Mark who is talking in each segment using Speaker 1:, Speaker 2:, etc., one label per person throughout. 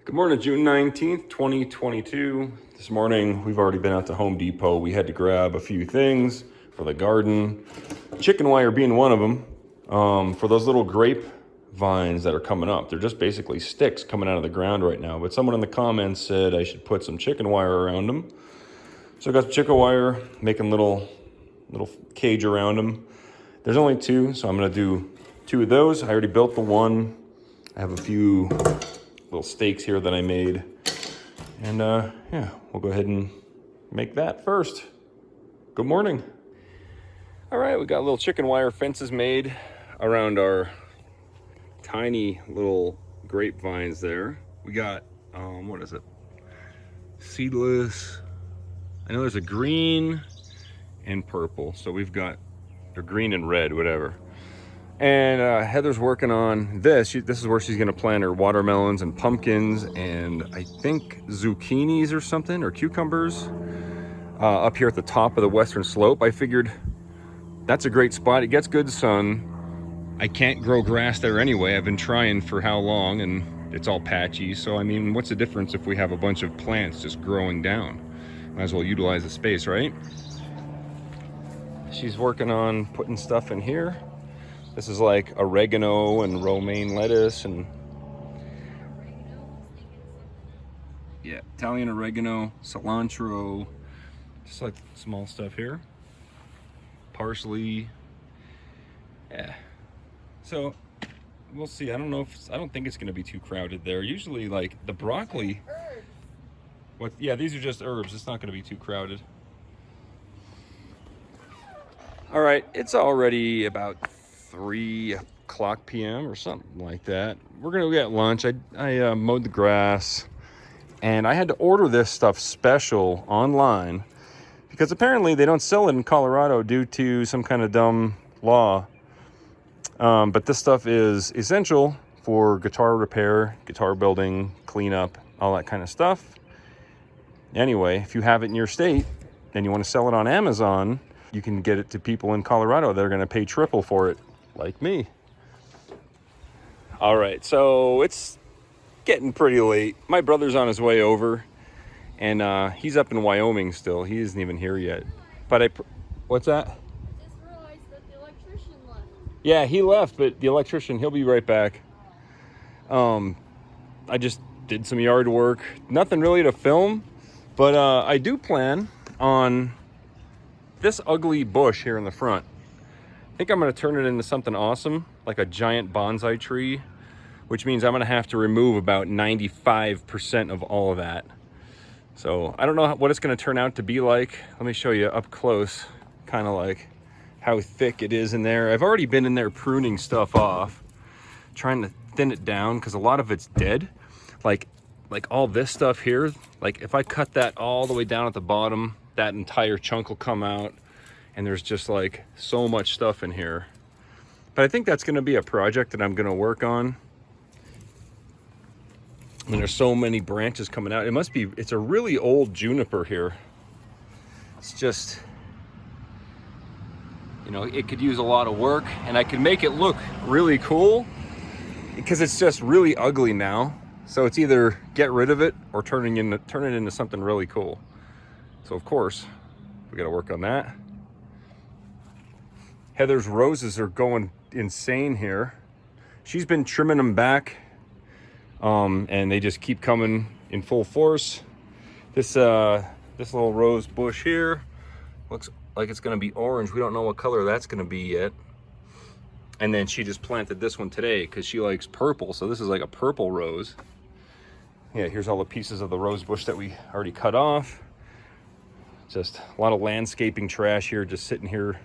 Speaker 1: Good morning, June 19th, 2022. This morning, we've already been out to Home Depot. We had to grab a few things for the garden. Chicken wire being one of them. For those little grape vines that are coming up. They're just basically sticks coming out of the ground right now. But someone in the comments said I should put some chicken wire around them. So I got some chicken wire, making little cage around them. There's only two, so I'm gonna do two of those. I already built the one. I have a few little stakes here that I made. And yeah, we'll go ahead and make that first. Good morning. All right, we got little chicken wire fences made around our tiny little grapevines there. We got, what is it? Seedless. I know there's a green and purple. So we've got, or green and red, whatever. And Heather's working on this. This is where she's gonna plant her watermelons and pumpkins and I think zucchinis or something, or cucumbers, up here at the top of the western slope. I figured that's a great spot. It gets good sun. I can't grow grass there anyway. I've been trying for how long and it's all patchy. So I mean, what's the difference if we have a bunch of plants just growing down? Might as well utilize the space, right? She's working on putting stuff in here. This is like oregano and romaine lettuce and yeah, Italian oregano, cilantro, just like small stuff here. Parsley. Yeah. So we'll see. I don't think it's gonna be too crowded there. Usually like the broccoli. What? Yeah, these are just herbs. It's not gonna be too crowded. All right, it's already about 3 o'clock p.m. or something like that. We're gonna get lunch. I mowed the grass and I had to order this stuff special online because apparently they don't sell it in Colorado due to some kind of dumb law. But this stuff is essential for guitar repair, guitar building, cleanup, all that kind of stuff. Anyway, if you have it in your state and you want to sell it on Amazon, you can get it to people in Colorado. They're going to pay triple for it, like me. All right, so it's getting pretty late. My brother's on his way over, and he's up in Wyoming still. He isn't even here yet. But what's that?
Speaker 2: I just realized that the electrician left.
Speaker 1: Yeah, he left, but the electrician, he'll be right back. I just did some yard work. Nothing really to film, but I do plan on this ugly bush here in the front. I think I'm gonna turn it into something awesome, like a giant bonsai tree, which means I'm gonna have to remove about 95% of all of that. So I don't know what it's gonna turn out to be like. Let me show you up close, kind of like how thick it is in there. I've already been in there pruning stuff off, trying to thin it down because a lot of it's dead. Like all this stuff here, like if I cut that all the way down at the bottom, that entire chunk will come out and there's just like so much stuff in here. But I think that's gonna be a project that I'm gonna work on. And there's so many branches coming out. It's a really old juniper here. It's just, you know, it could use a lot of work and I could make it look really cool because it's just really ugly now. So it's either get rid of it or turn it into something really cool. So of course, we gotta work on that. Heather's roses are going insane here. She's been trimming them back and they just keep coming in full force. This little rose bush here looks like it's gonna be orange. We don't know what color that's gonna be yet. And then she just planted this one today because she likes purple. So this is like a purple rose. Yeah, here's all the pieces of the rose bush that we already cut off. Just a lot of landscaping trash here, just sitting here.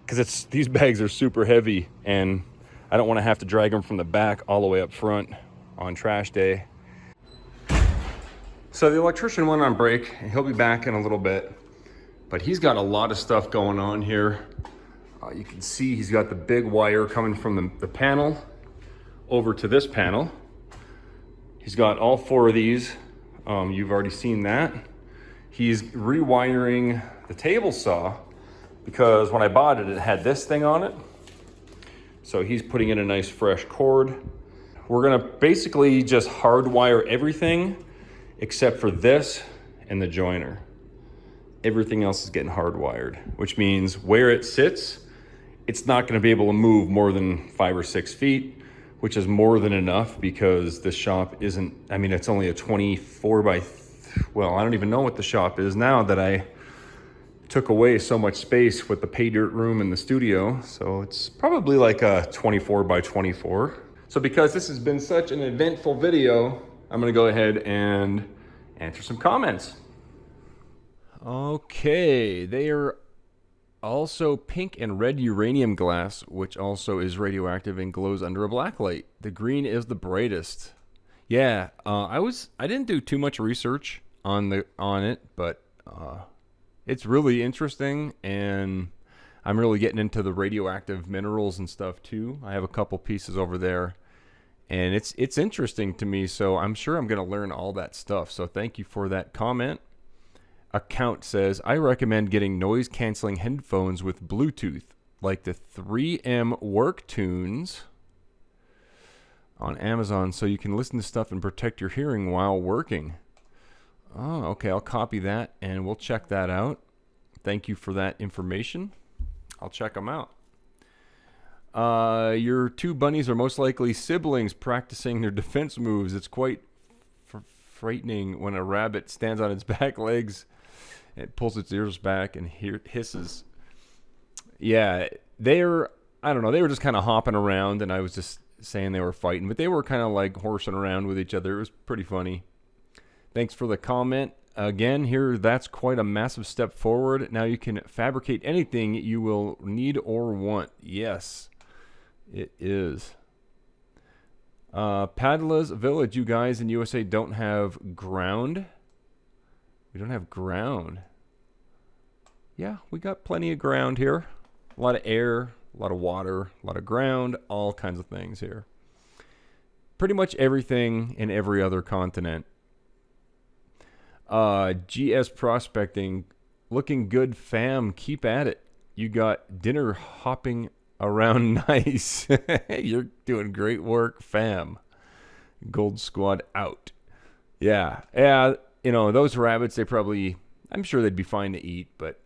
Speaker 1: Because these bags are super heavy and I don't want to have to drag them from the back all the way up front on trash day. So the electrician went on break and he'll be back in a little bit, but he's got a lot of stuff going on here. You can see he's got the big wire coming from the panel over to this panel. He's got all 4 of these. You've already seen that. He's rewiring the table saw because when I bought it, it had this thing on it. So he's putting in a nice fresh cord. we're gonna basically just hardwire everything except for this and the joiner. Everything else is getting hardwired, which means where it sits, it's not gonna be able to move more than 5 or 6 feet, which is more than enough because the shop isn't, I mean, it's only a 24 by, well, I don't even know what the shop is now that I took away so much space with the pay dirt room in the studio. So it's probably like a 24 by 24. So because this has been such an eventful video, I'm gonna go ahead and answer some comments. Okay, they are also pink and red uranium glass, which also is radioactive and glows under a black light. The green is the brightest. Yeah, I didn't do too much research on it, but it's really interesting, and I'm really getting into the radioactive minerals and stuff too. I have a couple pieces over there, and it's interesting to me, so I'm sure I'm going to learn all that stuff. So thank you for that comment. Account says, I recommend getting noise canceling headphones with Bluetooth, like the 3M Work Tunes on Amazon, so you can listen to stuff and protect your hearing while working. Oh, okay, I'll copy that and we'll check that out. Thank you for that information. I'll check them out. Your two bunnies are most likely siblings practicing their defense moves. It's quite frightening when a rabbit stands on its back legs. It pulls its ears back and hisses. Yeah, I don't know, they were just kind of hopping around, and I was just saying they were fighting, but they were kind of like horsing around with each other. It was pretty funny. Thanks for the comment. Again, here, that's quite a massive step forward. Now you can fabricate anything you will need or want. Yes, it is. Padla's Village, you guys in USA don't have ground. We don't have ground. Yeah, we got plenty of ground here. A lot of air, a lot of water, a lot of ground, all kinds of things here. Pretty much everything in every other continent. GS Prospecting, looking good, fam. Keep at it. You got dinner hopping around nice. You're doing great work, fam. Gold Squad out. Yeah. You know, those rabbits, I'm sure they'd be fine to eat, but,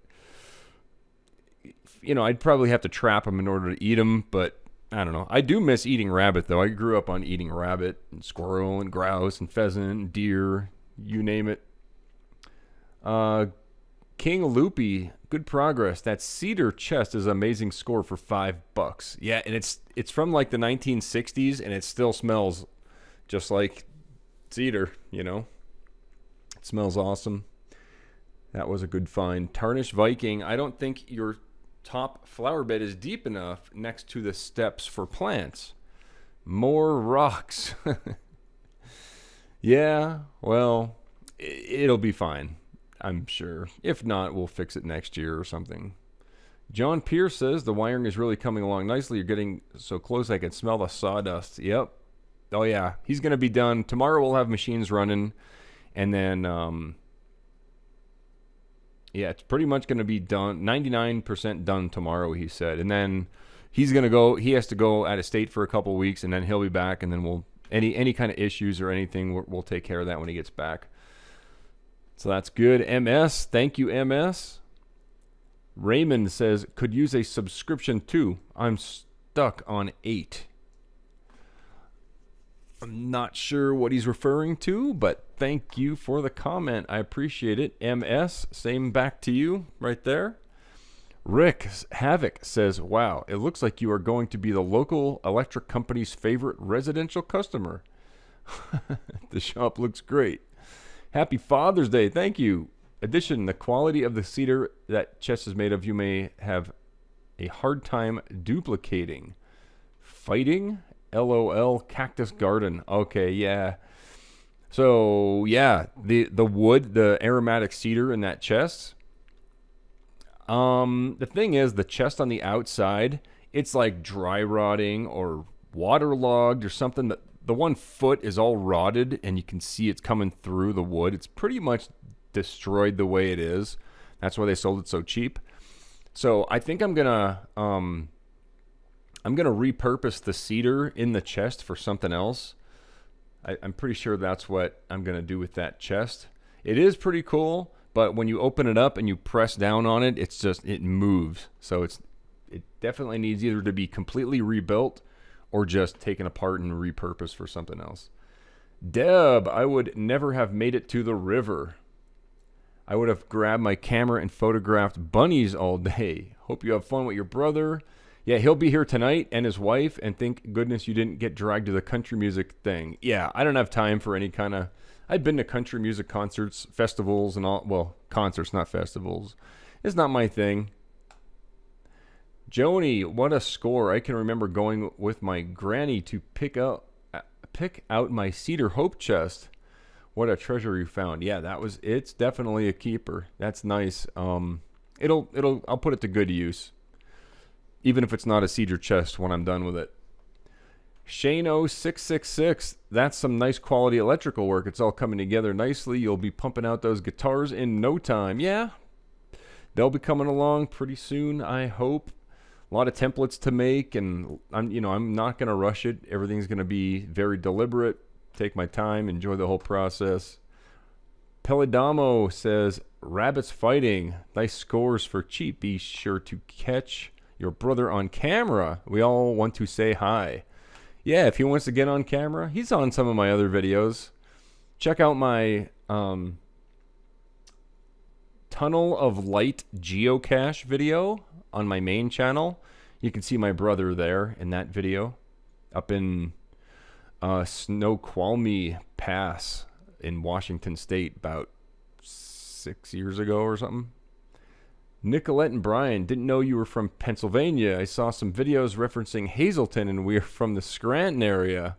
Speaker 1: you know, I'd probably have to trap them in order to eat them, but I don't know. I do miss eating rabbit, though. I grew up on eating rabbit and squirrel and grouse and pheasant and deer, you name it. King Loopy, good progress. That cedar chest is an amazing score for $5. Yeah, and it's from like the 1960s, and it still smells just like cedar, you know. It smells awesome. That was a good find. Tarnished Viking, I don't think your top flower bed is deep enough next to the steps for plants. More rocks. Yeah, well, it'll be fine, I'm sure. If not, we'll fix it next year or something. John Pierce says the wiring is really coming along nicely. You're getting so close I can smell the sawdust. Yep. Oh, yeah. He's going to be done. Tomorrow we'll have machines running. And then, yeah, it's pretty much going to be done. 99% done tomorrow, he said. And then he has to go out of state for a couple of weeks, and then he'll be back. And then we'll, any kind of issues or anything, we'll take care of that when he gets back. So that's good. MS, thank you, MS. Raymond says, could use a subscription too. I'm stuck on 8. I'm not sure what he's referring to, but thank you for the comment. I appreciate it. MS, same back to you right there. Rick Havoc says, wow, it looks like you are going to be the local electric company's favorite residential customer. The shop looks great. Happy Father's Day. Thank you. Addition, the quality of the cedar that chest is made of, you may have a hard time duplicating. Fighting? LOL, Cactus Garden. Okay, yeah. So, yeah, the wood, the aromatic cedar in that chest. The thing is, the chest on the outside, it's like dry rotting or waterlogged or something. That the 1 foot is all rotted, and you can see it's coming through the wood. It's pretty much destroyed the way it is. That's why they sold it so cheap. So I think I'm gonna I'm going to repurpose the cedar in the chest for something else. I'm pretty sure that's what I'm going to do with that chest. It is pretty cool, but when you open it up and you press down on it, it moves. So it definitely needs either to be completely rebuilt or just taken apart and repurposed for something else. Deb, I would never have made it to the river. I would have grabbed my camera and photographed bunnies all day. Hope you have fun with your brother. Yeah, he'll be here tonight and his wife, and thank goodness you didn't get dragged to the country music thing. Yeah, I don't have time for any kind of... I've been to country music concerts, festivals, and all... Well, concerts, not festivals. It's not my thing. Joni, what a score. I can remember going with my granny to pick out my cedar hope chest. What a treasure you found. Yeah, it's definitely a keeper. That's nice. I'll put it to good use. Even if it's not a cedar chest when I'm done with it. Shano666. That's some nice quality electrical work. It's all coming together nicely. You'll be pumping out those guitars in no time. Yeah. They'll be coming along pretty soon, I hope. A lot of templates to make, and I'm not going to rush it. Everything's going to be very deliberate. Take my time, enjoy the whole process. Pelidamo says, rabbits fighting. Nice scores for cheap. Be sure to catch your brother on camera. We all want to say hi. Yeah, if he wants to get on camera, he's on some of my other videos. Check out my Tunnel of Light geocache video on my main channel. You can see my brother there in that video up in Snoqualmie Pass in Washington State about 6 years ago or something. Nicolette and Brian, didn't know you were from Pennsylvania. I saw some videos referencing Hazleton, and we're from the Scranton area.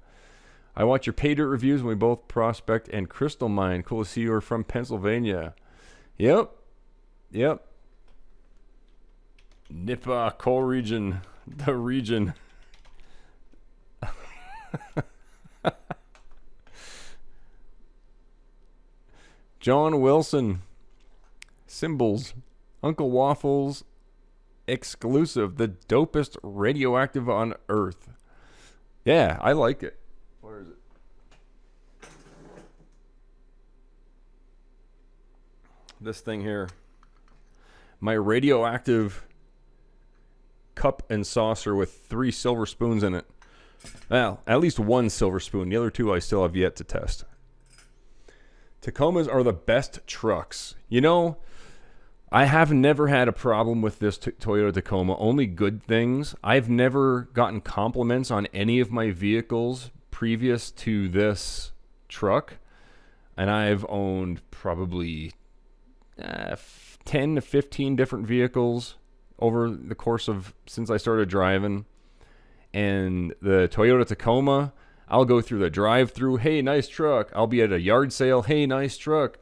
Speaker 1: I watch your pay dirt reviews when we both prospect and crystal mine. Cool to see you are from Pennsylvania. Yep. Nipah coal region, the region. John Wilson, Symbols, Uncle Waffles, exclusive, the dopest radioactive on Earth. Yeah, I like it. Where is it? This thing here. My radioactive cup and saucer with 3 silver spoons in it. Well, at least 1 silver spoon. The other 2 I still have yet to test. Tacomas are the best trucks. You know, I have never had a problem with this Toyota Tacoma. Only good things. I've never gotten compliments on any of my vehicles previous to this truck. And I've owned probably 10 to 15 different vehicles over the course of since I started driving. And the Toyota Tacoma, I'll go through the drive-through. Hey, nice truck. I'll be at a yard sale. Hey, nice truck.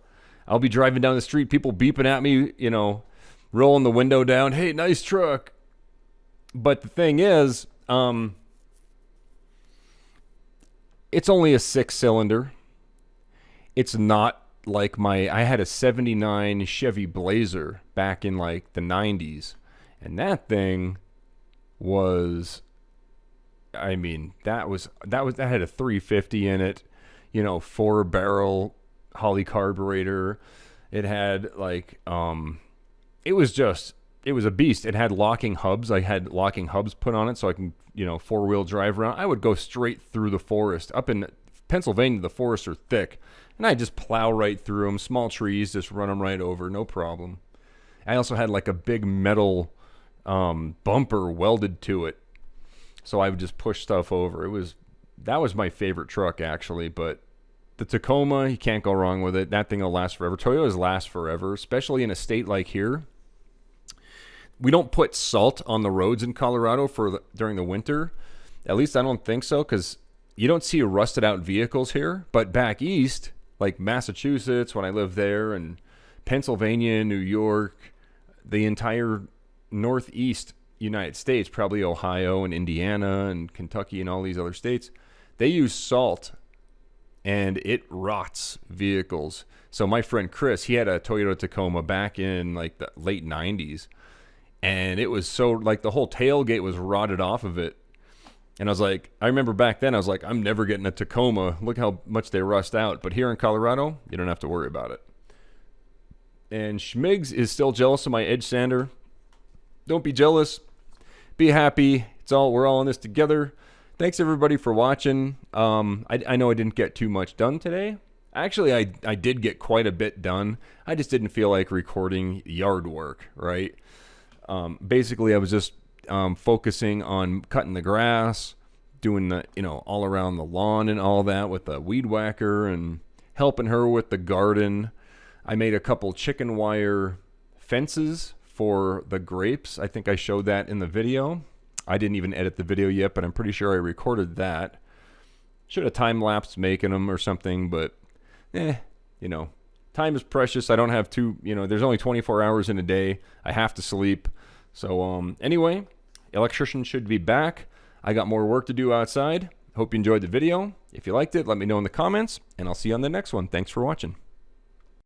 Speaker 1: I'll be driving down the street, people beeping at me, rolling the window down. Hey, nice truck. But the thing is, it's only a 6-cylinder. It's not like I had a 79 Chevy Blazer back in like the 90s. And that thing was, that had a 350 in it, 4-barrel Holley carburetor. It had it was a beast. It had locking hubs. I had locking hubs put on it so I can, 4-wheel drive around. I would go straight through the forest. Up in Pennsylvania, the forests are thick, and I just plow right through them. Small trees, just run them right over, no problem. I also had like a big metal bumper welded to it, so I would just push stuff over. That was my favorite truck actually, but the Tacoma, you can't go wrong with it. That thing will last forever. Toyotas last forever, especially in a state like here. We don't put salt on the roads in Colorado during the winter. At least I don't think so, because you don't see rusted out vehicles here. But back east, like Massachusetts, when I lived there, and Pennsylvania, New York, the entire northeast United States, probably Ohio and Indiana and Kentucky and all these other states, they use salt, and it rots vehicles. So my friend Chris, he had a Toyota Tacoma back in like the late 90s, and it was so, like, the whole tailgate was rotted off of it. And I was like, I remember back then I was like, I'm never getting a Tacoma. Look how much they rust out. But here in Colorado, you don't have to worry about it. And Schmigs is still jealous of my edge sander. Don't be jealous. Be happy. We're all in this together. Thanks everybody for watching. I know I didn't get too much done today. Actually, I did get quite a bit done. I just didn't feel like recording yard work, right? Basically, I was just focusing on cutting the grass, doing the, all around the lawn and all that with the weed whacker, and helping her with the garden. I made a couple chicken wire fences for the grapes. I think I showed that in the video. I didn't even edit the video yet, but I'm pretty sure I recorded that. Should have time-lapsed making them or something, but time is precious. I don't have there's only 24 hours in a day. I have to sleep. So anyway, electrician should be back. I got more work to do outside. Hope you enjoyed the video. If you liked it, let me know in the comments, and I'll see you on the next one. Thanks for watching.